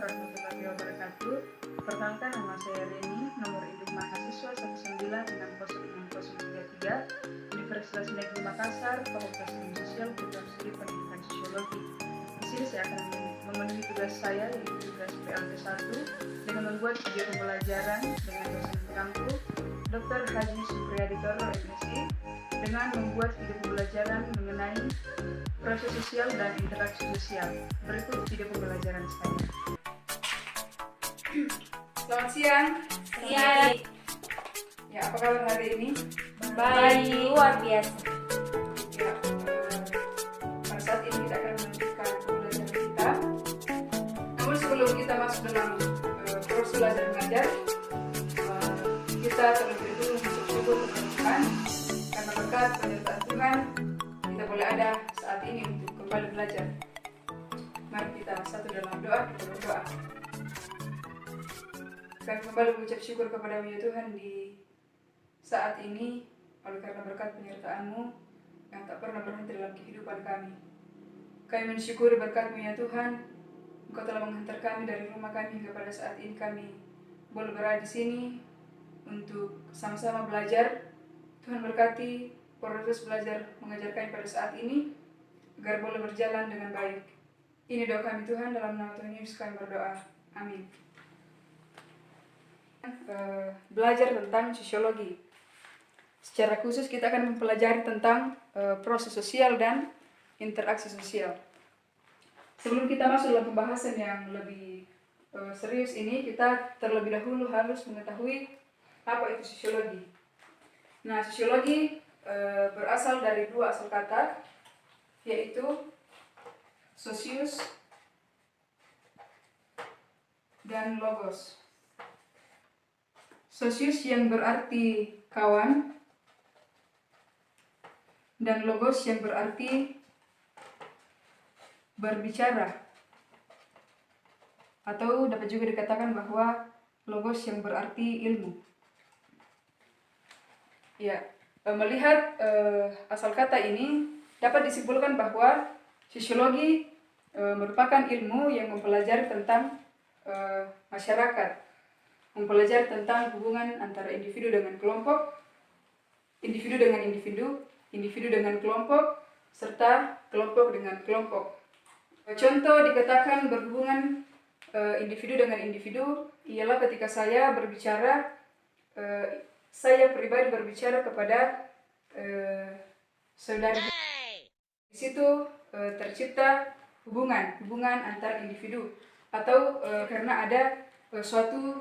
warahmatullahi wabarakatuh. Perkenalkan, nama saya Reni, nomor induk mahasiswa 1906033, Universitas Negeri Makassar, Fakultas Ilmu Sosial, Program Studi Pendidikan Sosiologi. Di sini saya akan memenuhi tugas saya, yaitu tugas PLT1, dengan membuat video pembelajaran dengan dosen pengampu, Dr. Haji Supriyadi Toro, MSI, dengan membuat video pembelajaran mengenai proses sosial dan interaksi sosial. Berikut video pembelajaran saya. Selamat siang. Siang. Ya, apa kabar hari ini? Baik, luar biasa. Ya, pada saat ini kita akan melanjutkan pembelajaran kita. Namun sebelum kita masuk dalam proses belajar mengajar, kita terlebih dahulu bersyukur kepada Tuhan karena berkat penyertaan Tuhan kita boleh ada saat ini untuk kembali belajar. Mari kita satu dalam doa, kita berdoa. Kami kembali mengucap syukur kepadamu ya Tuhan di saat ini, oleh karena berkat penyertaan-Mu yang tak pernah berhenti dalam kehidupan kami. Kami mensyukuri berkat-Mu ya Tuhan. Engkau telah menghantar kami dari rumah kami hingga pada saat ini kami boleh berada di sini untuk sama-sama belajar. Tuhan berkati proses belajar mengajar kami pada saat ini agar boleh berjalan dengan baik. Ini doa kami Tuhan, dalam nama Tuhan Yesus kami berdoa. Amin. Belajar tentang sosiologi. Secara khusus kita akan mempelajari tentang proses sosial dan interaksi sosial. Sebelum kita masuk dalam pembahasan yang lebih serius ini, kita terlebih dahulu harus mengetahui apa itu sosiologi. Nah, sosiologi berasal dari dua asal kata, yaitu sosius dan logos. Sosius yang berarti kawan, dan logos yang berarti berbicara. Atau dapat juga dikatakan bahwa logos yang berarti ilmu. Ya, melihat asal kata ini dapat disimpulkan bahwa sosiologi merupakan ilmu yang mempelajari tentang masyarakat, mempelajari tentang hubungan antara individu dengan kelompok, individu dengan individu, individu dengan kelompok, serta kelompok dengan kelompok. Contoh dikatakan berhubungan individu dengan individu ialah ketika saya berbicara, saya pribadi berbicara kepada saudara. Di situ tercipta hubungan antar individu, atau karena ada suatu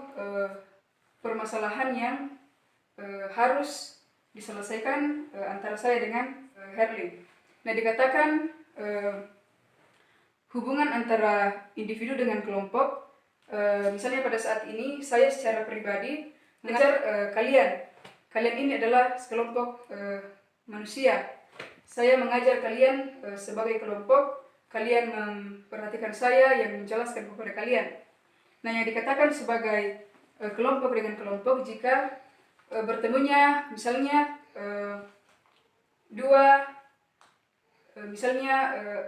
permasalahan yang harus diselesaikan antara saya dengan Herlin. Nah, dikatakan hubungan antara individu dengan kelompok, misalnya pada saat ini saya secara pribadi mengajar kalian ini adalah sekelompok manusia. Saya mengajar kalian sebagai kelompok, kalian memperhatikan saya yang menjelaskan kepada kalian. Nah, yang dikatakan sebagai kelompok dengan kelompok jika bertemunya misalnya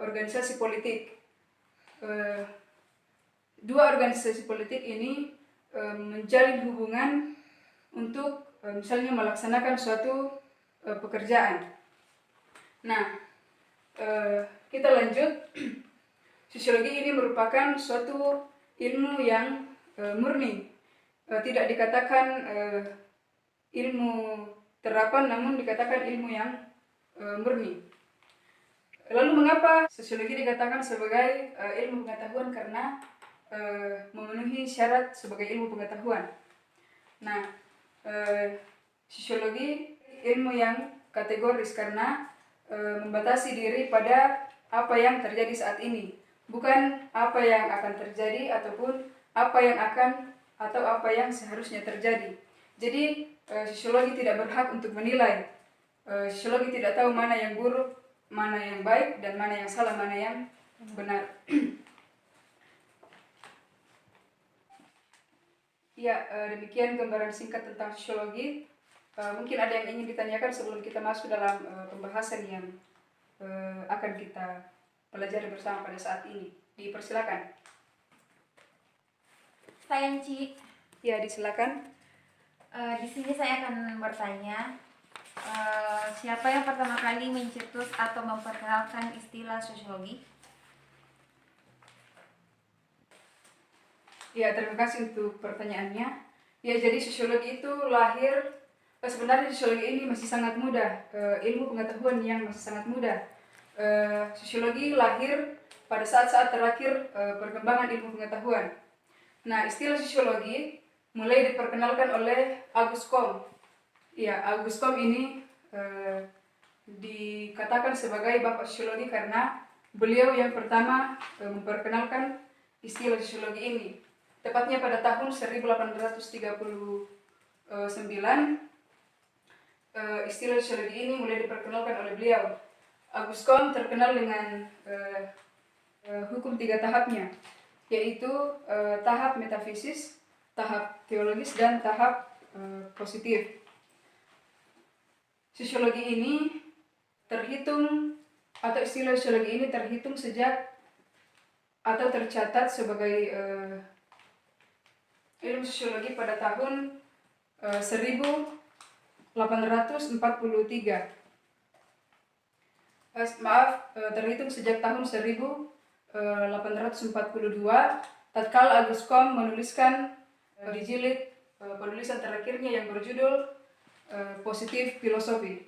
organisasi politik. Dua organisasi politik ini menjalin hubungan untuk misalnya melaksanakan suatu pekerjaan. Nah, kita lanjut. Sosiologi ini merupakan suatu ilmu yang murni, tidak dikatakan ilmu terapan, namun dikatakan ilmu yang murni. Lalu mengapa sosiologi dikatakan sebagai ilmu pengetahuan? Karena memenuhi syarat sebagai ilmu pengetahuan. Nah, sosiologi ilmu yang kategoris karena membatasi diri pada apa yang terjadi saat ini, bukan apa yang akan terjadi ataupun apa yang akan atau apa yang seharusnya terjadi. Jadi sosiologi tidak berhak untuk menilai. Sosiologi tidak tahu mana yang buruk, mana yang baik, dan mana yang salah, mana yang benar. Ya, demikian gambaran singkat tentang sosiologi. Mungkin ada yang ingin ditanyakan sebelum kita masuk dalam pembahasan yang akan kita pelajari bersama pada saat ini. Dipersilakan. saya Enci. Ya, disilakan. Di sini saya akan bertanya, siapa yang pertama kali mencetus atau memperkenalkan istilah sosiologi? Ya, terima kasih untuk pertanyaannya. Ya, jadi sosiologi itu lahir, sebenarnya sosiologi ini masih sangat muda, ilmu pengetahuan yang masih sangat muda. Sosiologi lahir pada saat-saat terakhir perkembangan ilmu pengetahuan. Nah, istilah sosiologi mulai diperkenalkan oleh Auguste Comte. Ya, Auguste Comte ini dikatakan sebagai bapak sosiologi karena beliau yang pertama memperkenalkan istilah sosiologi ini. Tepatnya pada tahun 1839, istilah sosiologi ini mulai diperkenalkan oleh beliau. Auguste Comte terkenal dengan hukum 3 tahapnya, yaitu tahap metafisis, tahap teologis, dan tahap positif. Sosiologi ini terhitung, atau istilah sosiologi ini terhitung sejak atau tercatat sebagai ilmu sosiologi pada tahun 1843. Terhitung sejak tahun 1842, tatkala Auguste Comte menuliskan di jilid penulisan terakhirnya yang berjudul Positif Filosofi.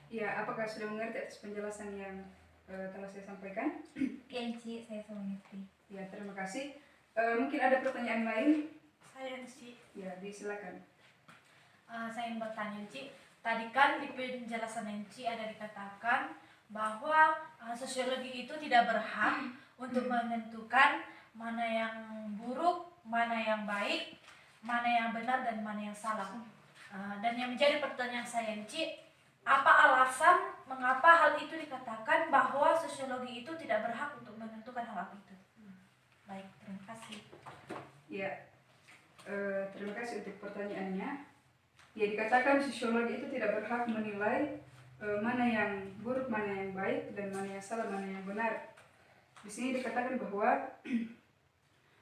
Ya, apakah sudah mengerti atas penjelasan yang telah saya sampaikan? Ya Enci, saya sudah mengerti. Ya, terima kasih. Mungkin ada pertanyaan lain? Saya Enci. Ya, disilakan. Saya ingin bertanya Enci. Tadi kan di penjelasan Enci ada dikatakan bahwa sosiologi itu tidak berhak untuk menentukan mana yang buruk, mana yang baik, mana yang benar dan mana yang salah. Dan yang menjadi pertanyaan saya Enci, apa alasan mengapa hal itu dikatakan bahwa sosiologi itu tidak berhak untuk menentukan hal itu? Baik, terima kasih. Ya, terima kasih untuk pertanyaannya. Ya, dikatakan sosiologi itu tidak berhak menilai mana yang buruk, mana yang baik, dan mana yang salah, mana yang benar. Di sini dikatakan bahwa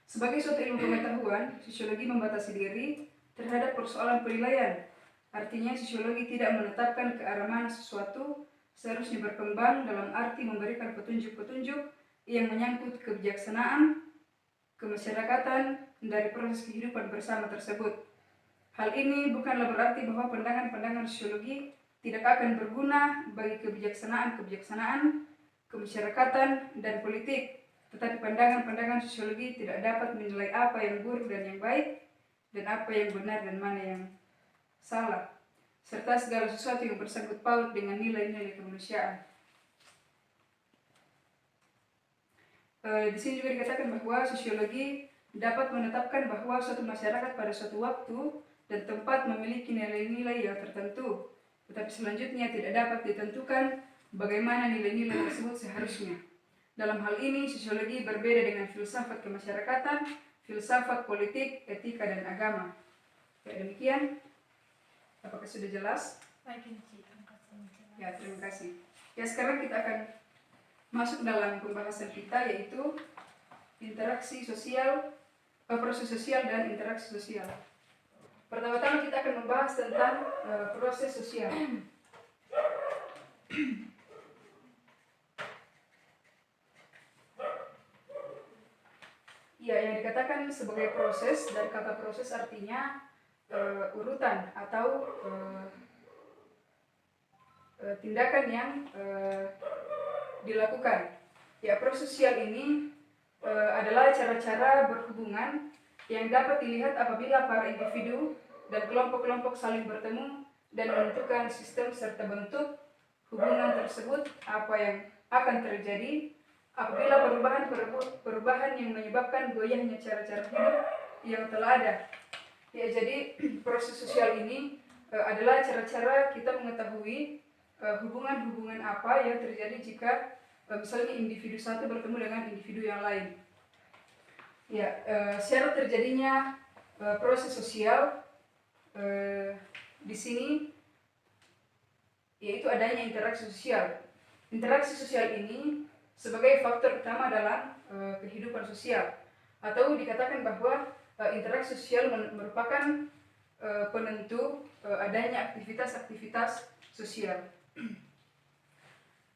sebagai suatu ilmu pengetahuan, sosiologi membatasi diri terhadap persoalan penilaian. Artinya, sosiologi tidak menetapkan ke arah mana sesuatu seharusnya berkembang dalam arti memberikan petunjuk-petunjuk yang menyangkut kebijaksanaan, kemasyarakatan dari proses kehidupan bersama tersebut. Hal ini bukanlah berarti bahwa pandangan-pandangan sosiologi tidak akan berguna bagi kebijaksanaan, kemasyarakatan, dan politik. Tetapi pandangan-pandangan sosiologi tidak dapat menilai apa yang buruk dan yang baik, dan apa yang benar dan mana yang salah, serta segala sesuatu yang bersangkut paut dengan nilai-nilai kemanusiaan. Di sini juga dikatakan bahwa sosiologi dapat menetapkan bahwa suatu masyarakat pada suatu waktu dan tempat memiliki nilai-nilai yang tertentu, tetapi selanjutnya tidak dapat ditentukan bagaimana nilai-nilai tersebut seharusnya. Dalam hal ini, sosiologi berbeda dengan filsafat kemasyarakatan, filsafat politik, etika, dan agama. Ya, demikian. Apakah sudah jelas? Baik Enci, terima kasih. Ya, terima kasih. Ya, sekarang kita akan masuk dalam pembahasan kita, yaitu interaksi sosial, proses sosial dan interaksi sosial. Pertama-tama kita akan membahas tentang proses sosial. Ya, yang dikatakan sebagai proses, dari kata proses artinya urutan atau tindakan yang dilakukan. Ya, proses sosial ini adalah cara-cara berhubungan yang dapat dilihat apabila para individu dan kelompok-kelompok saling bertemu dan menentukan sistem serta bentuk hubungan tersebut. Apa yang akan terjadi apabila perubahan yang menyebabkan goyahnya cara-cara hidup yang telah ada. Ya, jadi proses sosial ini adalah cara-cara kita mengetahui hubungan-hubungan apa yang terjadi jika misalnya individu satu bertemu dengan individu yang lain. Ya, syarat terjadinya proses sosial di sini yaitu adanya interaksi sosial. Interaksi sosial ini sebagai faktor utama dalam kehidupan sosial, atau dikatakan bahwa interaksi sosial merupakan penentu adanya aktivitas-aktivitas sosial.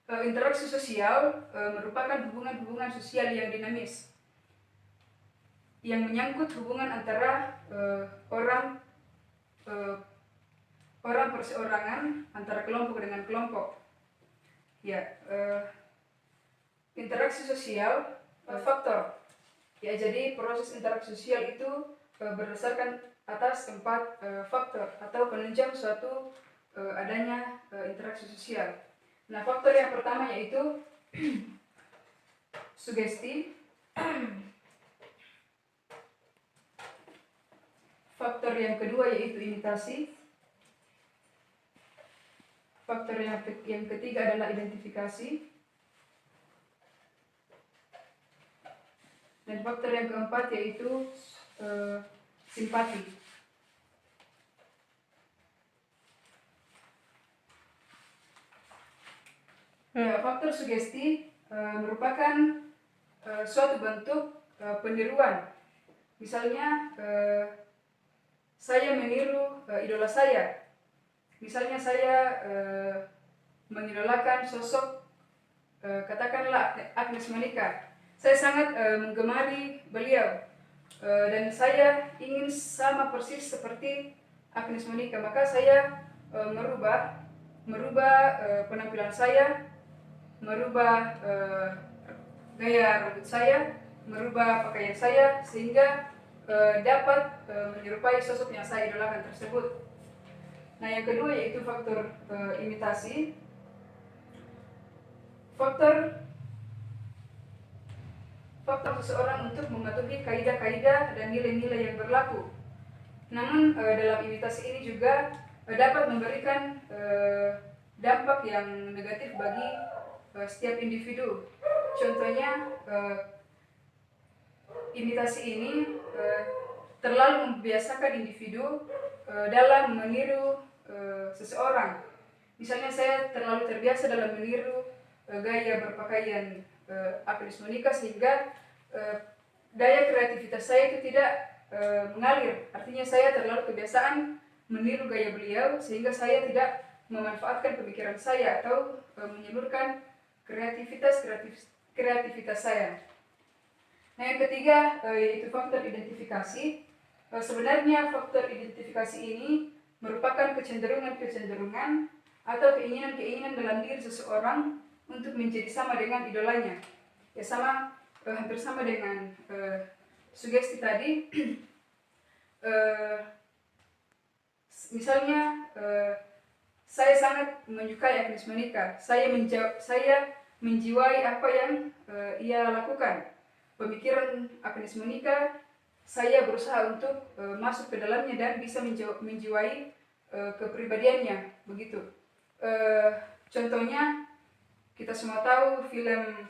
Interaksi sosial merupakan hubungan-hubungan sosial yang dinamis, yang menyangkut hubungan antara orang perseorangan, antara kelompok dengan kelompok. Ya, interaksi sosial faktor. Ya, jadi proses interaksi sosial itu berdasarkan atas 4 faktor atau penunjang suatu adanya interaksi sosial. Nah, faktor yang pertama yaitu sugesti. Faktor yang kedua yaitu imitasi. Faktor yang ketiga adalah identifikasi. Dan faktor yang keempat yaitu simpati. Ya, faktor sugesti merupakan suatu bentuk peniruan. Misalnya saya meniru idola saya. Misalnya saya mengidolakan sosok katakanlah Agnes Monica. Saya sangat menggemari beliau dan saya ingin sama persis seperti Agnes Monica. Maka saya merubah penampilan saya, merubah gaya rambut saya, merubah pakaian saya sehingga dapat menyerupai sosok yang saya idolakan tersebut. Nah, yang kedua yaitu faktor imitasi. Faktor seseorang untuk mematuhi kaidah-kaidah dan nilai-nilai yang berlaku. Namun dalam imitasi ini juga dapat memberikan dampak yang negatif bagi setiap individu. Contohnya, imitasi ini terlalu membiasakan individu dalam meniru seseorang. Misalnya saya terlalu terbiasa dalam meniru gaya berpakaian Agnes Monica sehingga daya kreativitas saya itu tidak mengalir. Artinya saya terlalu kebiasaan meniru gaya beliau sehingga saya tidak memanfaatkan pemikiran saya atau menyalurkan kreativitas saya. Nah, yang ketiga yaitu faktor identifikasi. Sebenarnya faktor identifikasi ini merupakan kecenderungan atau keinginan dalam diri seseorang untuk menjadi sama dengan idolanya. Ya, hampir sama dengan sugesti tadi. Misalnya saya sangat menyukai Agnes Monica. Saya menjiwai apa yang ia lakukan. Pemikiran Agnes Monica, saya berusaha untuk masuk ke dalamnya dan bisa menjiwai kepribadiannya, begitu. Contohnya, kita semua tahu film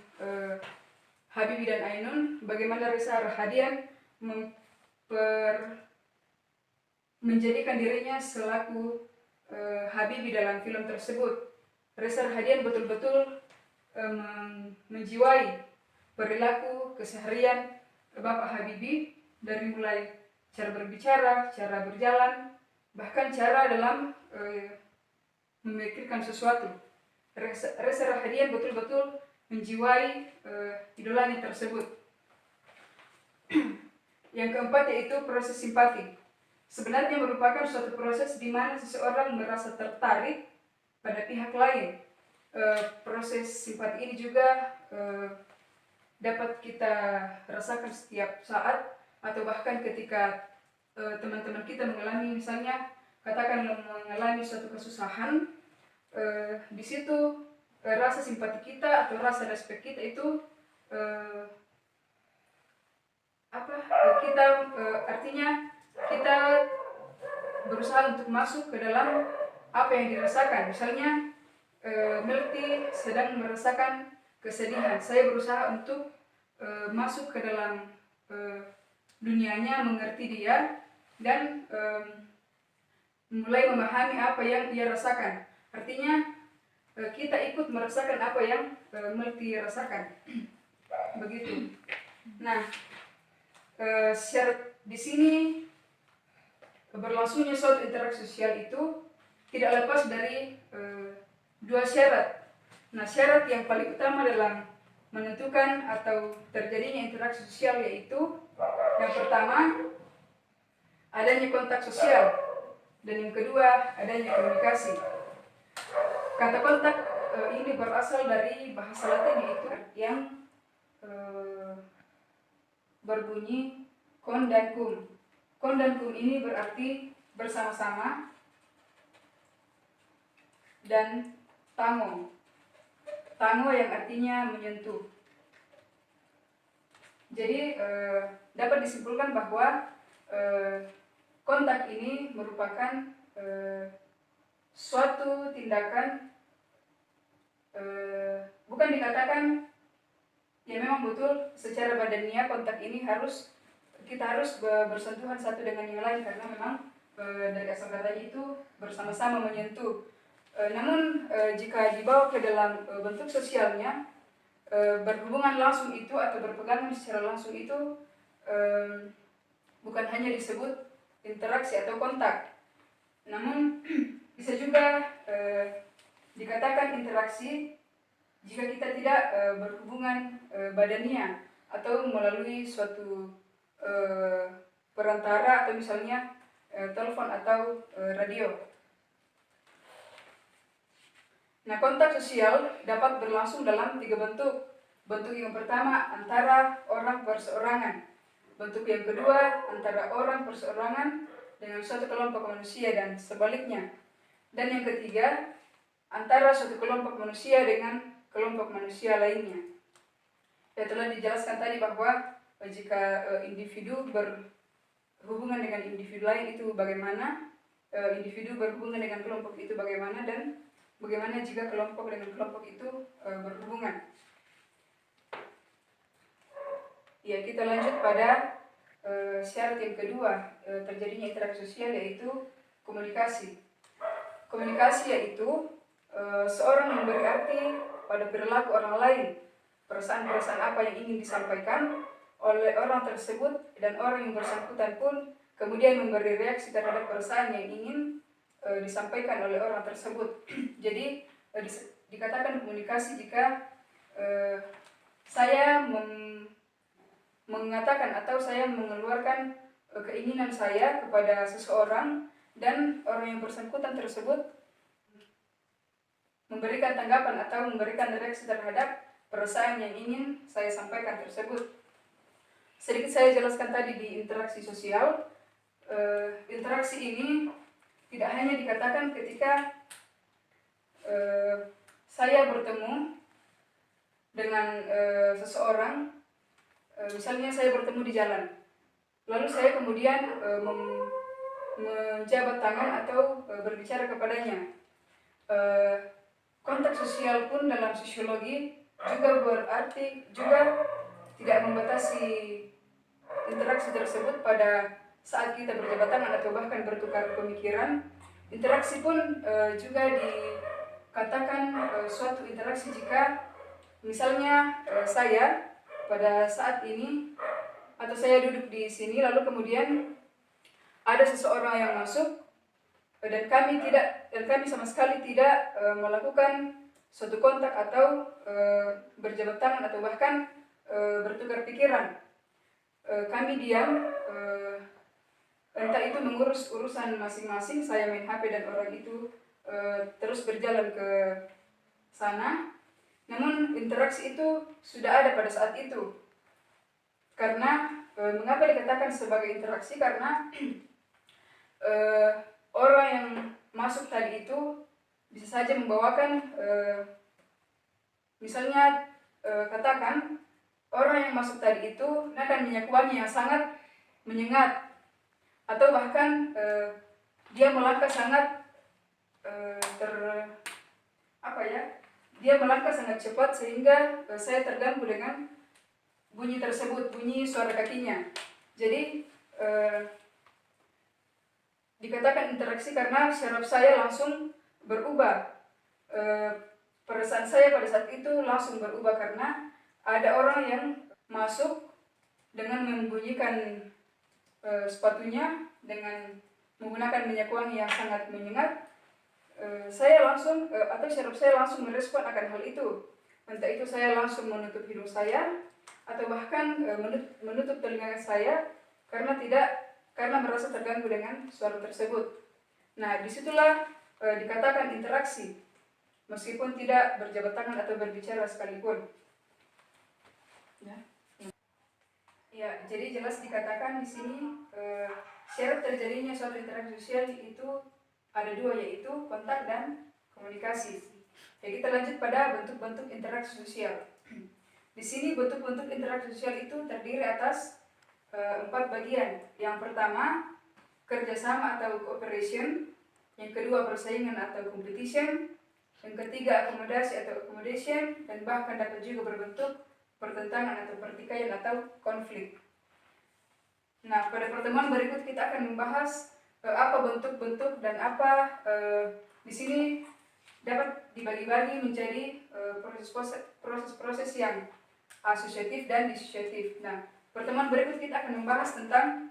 Habibie dan Ainun, bagaimana Reza Rahadian menjadikan dirinya selaku Habibie dalam film tersebut. Reza Rahadian betul-betul menjiwai perilaku keseharian Bapak Habibie, dari mulai cara berbicara, cara berjalan, bahkan cara dalam memikirkan sesuatu. Reza Rahadian betul-betul menjiwai idolanya tersebut. Yang keempat yaitu proses simpati. Sebenarnya merupakan suatu proses di mana seseorang merasa tertarik pada pihak lain. Proses simpati ini juga dapat kita rasakan setiap saat, atau bahkan ketika teman-teman kita mengalami, misalnya katakan mengalami suatu kesusahan, di situ rasa simpati kita atau rasa respek kita itu artinya kita berusaha untuk masuk ke dalam apa yang dirasakan. Misalnya Melty sedang merasakan kesedihan, saya berusaha untuk masuk ke dalam dunianya, mengerti dia, dan mulai memahami apa yang ia rasakan. Artinya kita ikut merasakan apa yang multi rasakan. Begitu. Nah, syarat di sini berlangsungnya suatu interaksi sosial itu tidak lepas dari dua syarat. Nah, syarat yang paling utama dalam menentukan atau terjadinya interaksi sosial yaitu yang pertama adanya kontak sosial dan yang kedua adanya komunikasi. Kata kontak ini berasal dari bahasa Latin yaitu yang berbunyi kon dan cum. Kon dan cum ini berarti bersama-sama dan tango. Tango yang artinya menyentuh. Jadi dapat disimpulkan bahwa kontak ini merupakan suatu tindakan, bukan dikatakan ya memang betul secara badania kontak ini kita harus bersentuhan satu dengan yang lain karena memang dari asal katanya itu bersama-sama menyentuh. Namun jika dibawa ke dalam bentuk sosialnya, berhubungan langsung itu atau berpegangan secara langsung itu bukan hanya disebut interaksi atau kontak, namun bisa juga dikatakan interaksi jika kita tidak berhubungan badania atau melalui suatu perantara atau misalnya telepon atau radio. Nah, kontak sosial dapat berlangsung dalam 3 bentuk. Bentuk yang pertama antara orang perseorangan. Bentuk yang kedua antara orang perseorangan dengan suatu kelompok manusia dan sebaliknya. Dan yang ketiga antara suatu kelompok manusia dengan kelompok manusia lainnya. Ya, telah dijelaskan tadi bahwa jika individu berhubungan dengan individu lain itu bagaimana, individu berhubungan dengan kelompok itu bagaimana, dan bagaimana jika kelompok dengan kelompok itu berhubungan. Ya, kita lanjut pada syarat yang kedua terjadinya interaksi sosial yaitu komunikasi. Komunikasi yaitu seorang memberi arti pada perilaku orang lain, perasaan-perasaan apa yang ingin disampaikan oleh orang tersebut, dan orang yang bersangkutan pun kemudian memberi reaksi terhadap perasaan yang ingin disampaikan oleh orang tersebut. Jadi dikatakan komunikasi jika saya mengatakan atau saya mengeluarkan keinginan saya kepada seseorang dan orang yang bersangkutan tersebut memberikan tanggapan atau memberikan reaksi terhadap perasaan yang ingin saya sampaikan tersebut. Sedikit saya jelaskan tadi di interaksi sosial. Interaksi ini tidak hanya dikatakan ketika saya bertemu dengan seseorang, misalnya saya bertemu di jalan, lalu saya kemudian menjabat tangan atau berbicara kepadanya. Kontak sosial pun dalam sosiologi juga tidak membatasi interaksi tersebut pada saat kita berjabat tangan atau bahkan bertukar pemikiran. Interaksi pun juga dikatakan suatu interaksi jika misalnya saya pada saat ini atau saya duduk di sini lalu kemudian ada seseorang yang masuk dan kami sama sekali tidak melakukan suatu kontak atau berjabat tangan atau bahkan bertukar pikiran. Kami diam, entah itu mengurus urusan masing-masing, saya main HP dan orang itu terus berjalan ke sana. Namun interaksi itu sudah ada pada saat itu. Karena mengapa dikatakan sebagai interaksi? Karena orang yang masuk tadi itu bisa saja membawakan misalnya katakan orang yang masuk tadi itu akan minyak wangi yang sangat menyengat, atau bahkan dia melangkah sangat dia melangkah sangat cepat sehingga saya terganggu dengan bunyi tersebut, bunyi suara kakinya. Jadi dikatakan interaksi karena syaraf saya langsung berubah. perasaan saya pada saat itu langsung berubah karena ada orang yang masuk dengan membunyikan sepatunya dengan menggunakan minyak wangi yang sangat menyengat. Saya langsung atau syaraf saya langsung merespon akan hal itu. Entah itu saya langsung menutup hidung saya atau bahkan menutup telinga saya karena merasa terganggu dengan suara tersebut. Nah, disitulah dikatakan interaksi, meskipun tidak berjabat tangan atau berbicara sekalipun. Ya, jadi jelas dikatakan di sini syarat terjadinya suatu interaksi sosial itu ada dua, yaitu kontak dan komunikasi. Ya, kita lanjut pada bentuk-bentuk interaksi sosial. Di sini bentuk-bentuk interaksi sosial itu terdiri atas 4 bagian. Yang pertama, kerjasama atau cooperation. Yang kedua, persaingan atau competition. Yang ketiga, akomodasi atau accommodation. Dan bahkan dapat juga berbentuk pertentangan atau pertikaian atau konflik. Nah, pada pertemuan berikut kita akan membahas apa bentuk-bentuk dan apa di sini dapat dibagi-bagi menjadi proses-proses yang asosiatif dan disosiatif. Nah, pertemuan berikut kita akan membahas tentang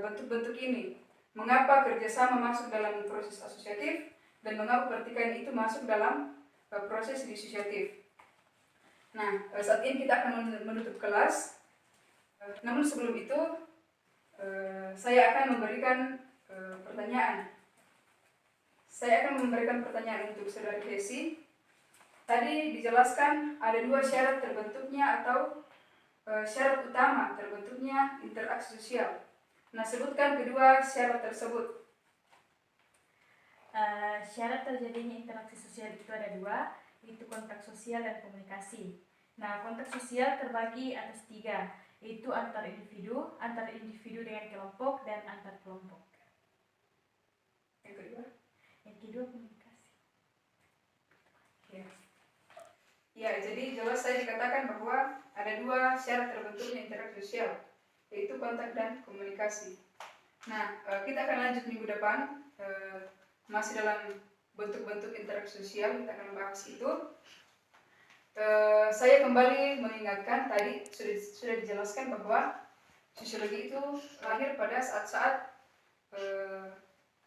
bentuk-bentuk ini. Mengapa kerjasama masuk dalam proses asosiatif dan mengapa pertikaian itu masuk dalam proses disosiatif. Nah, saat ini kita akan menutup kelas. Namun sebelum itu, saya akan memberikan pertanyaan. Saya akan memberikan pertanyaan untuk saudara Desi. Tadi dijelaskan ada 2 syarat terbentuknya atau syarat utama terbentuknya interaksi sosial. Nah, sebutkan kedua syarat tersebut. Syarat terjadinya interaksi sosial itu ada 2, yaitu kontak sosial dan komunikasi. Nah, kontak sosial terbagi atas 3, yaitu antar individu dengan kelompok, dan antar kelompok. Yang kedua komunikasi. Ya, jadi jelas saya dikatakan bahwa ada 2 syarat terbentuknya interaksi sosial, yaitu kontak dan komunikasi. Nah, kita akan lanjut minggu depan, masih dalam bentuk-bentuk interaksi sosial, kita akan membahas itu. Saya kembali mengingatkan, tadi sudah dijelaskan bahwa sosiologi itu lahir pada saat-saat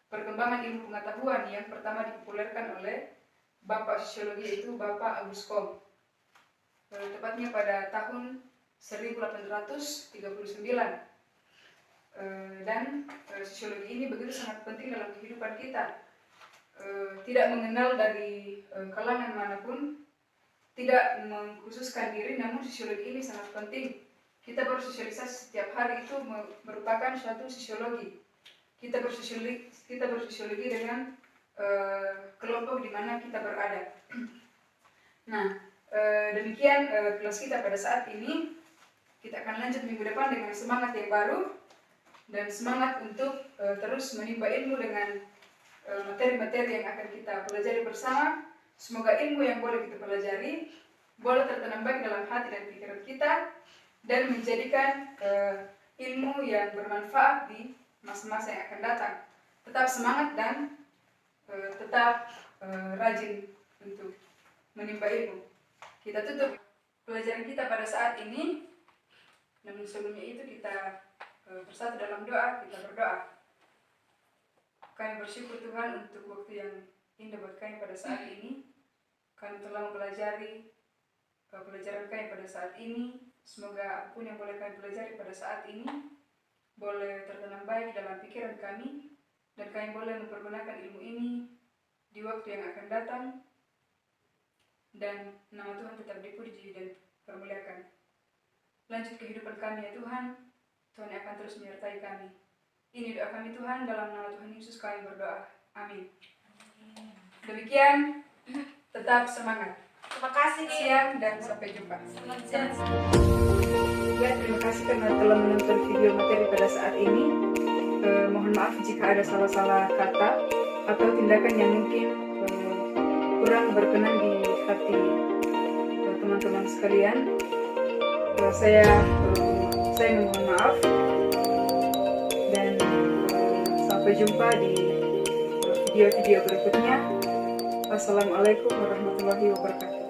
perkembangan ilmu pengetahuan yang pertama dipopulerkan oleh Bapak sosiologi, yaitu Bapak Auguste Comte. Tepatnya pada tahun 1839. Dan sosiologi ini begitu sangat penting dalam kehidupan kita. Tidak mengenal dari kalangan manapun, tidak mengkhususkan diri, namun sosiologi ini sangat penting. Kita bersosialisasi setiap hari itu merupakan suatu sosiologi. Kita bersosiologi dengan kelompok di mana kita berada. Nah, demikian kelas kita pada saat ini. Kita akan lanjut minggu depan dengan semangat yang baru dan semangat untuk terus menimba ilmu dengan materi-materi yang akan kita pelajari bersama. Semoga ilmu yang boleh kita pelajari boleh tertanam baik dalam hati dan pikiran kita dan menjadikan ilmu yang bermanfaat di masa-masa yang akan datang. Tetap semangat dan tetap rajin untuk menimba ilmu. Kita tutup pelajaran kita pada saat ini. Namun sebelumnya itu kita bersatu dalam doa, kita berdoa. Kami bersyukur Tuhan untuk waktu yang indah buat kami pada saat ini. Kami telah mempelajari pelajaran kami pada saat ini. Semoga apapun yang boleh kami pelajari pada saat ini boleh tertanam baik dalam pikiran kami, dan kami boleh mempergunakan ilmu ini di waktu yang akan datang, dan nama Tuhan tetap dipuji dan dipermuliakan. Lanjut kehidupan kami ya Tuhan, Tuhan akan terus menyertai kami. Ini doa kami Tuhan, dalam nama Tuhan Yesus kami berdoa. Amin. Demikian, tetap semangat. Terima kasih. Siang dan sampai jumpa. Ya, terima kasih karena telah menonton video materi pada saat ini. Mohon maaf jika ada salah-salah kata atau tindakan yang mungkin kurang berkenan di hati teman-teman sekalian. Saya mohon maaf dan sampai jumpa di video-video berikutnya. Wassalamualaikum warahmatullahi wabarakatuh.